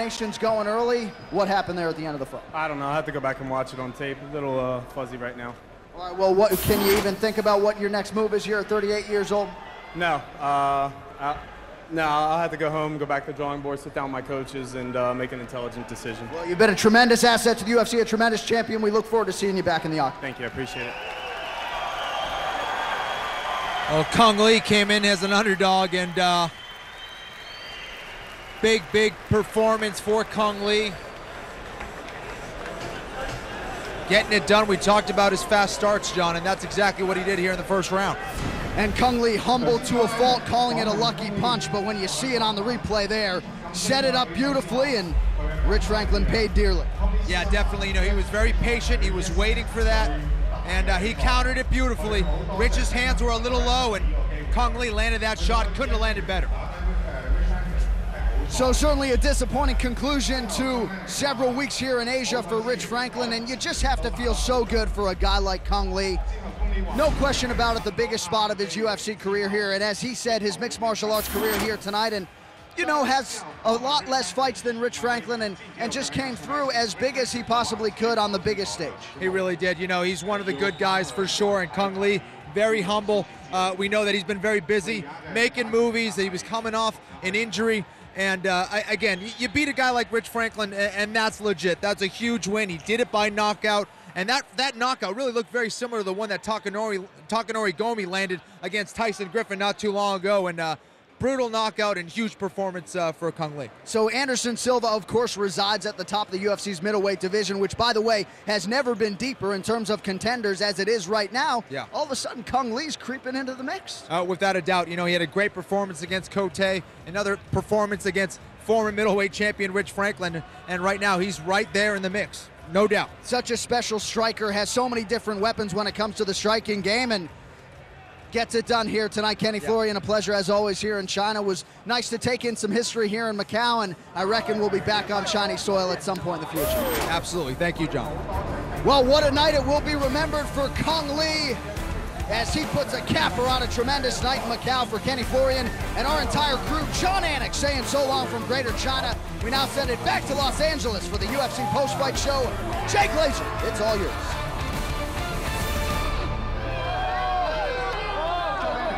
Nation's going early. What happened there at the end of the fight? I don't know. I have to go back and watch it on tape. A little fuzzy right now. All right, well, what can you even think about what your next move is here at 38 years old? No. No, I'll have to go home, go back to the drawing board, sit down with my coaches, and make an intelligent decision. Well, you've been a tremendous asset to the UFC, a tremendous champion. We look forward to seeing you back in the octagon. Thank you. I appreciate it. Well, Kung Lee came in as an underdog, and big performance for Kung Lee. Getting it done. We talked about his fast starts, John, and that's exactly what he did here in the first round. And Kung Lee humbled to a fault, calling it a lucky punch, but when you see it on the replay there, set it up beautifully, and Rich Franklin paid dearly. Yeah, definitely. You know, he was very patient. He was waiting for that, and he countered it beautifully. Rich's hands were a little low, and Kung Lee landed that shot. Couldn't have landed better. So certainly a disappointing conclusion to several weeks here in Asia for Rich Franklin, and you just have to feel so good for a guy like Kung Lee. No question about it, the biggest spot of his UFC career here, and as he said, his mixed martial arts career here tonight, and you know, has a lot less fights than Rich Franklin, and just came through as big as he possibly could on the biggest stage. He really did. You know, he's one of the good guys for sure, and Kung Lee, very humble. We know that he's been very busy making movies, that he was coming off an injury. And again, you beat a guy like Rich Franklin, and that's legit. That's a huge win. He did it by knockout, and that knockout really looked very similar to the one that Takanori Gomi landed against Tyson Griffin not too long ago. And brutal knockout and huge performance for Kung Lee. So Anderson Silva, of course, resides at the top of the UFC's middleweight division, which, by the way, has never been deeper in terms of contenders as it is right now. Yeah. All of a sudden, Kung Lee's creeping into the mix. Without a doubt. You know, he had a great performance against Cote, another performance against former middleweight champion Rich Franklin, and right now he's right there in the mix, no doubt. Such a special striker, has so many different weapons when it comes to the striking game, and gets it done here tonight. Kenny Florian, a pleasure as always here in China. Was nice to take in some history here in Macau, and I reckon we'll be back on Chinese soil at some point in the future. Absolutely. Thank you, John. Well, what a night it will be remembered for Kung Lee as he puts a capper on a tremendous night in Macau. For Kenny Florian and our entire crew, John Anik saying so long from Greater China. We now send it back to Los Angeles for the UFC post-fight show. Jake Glazer, it's all yours.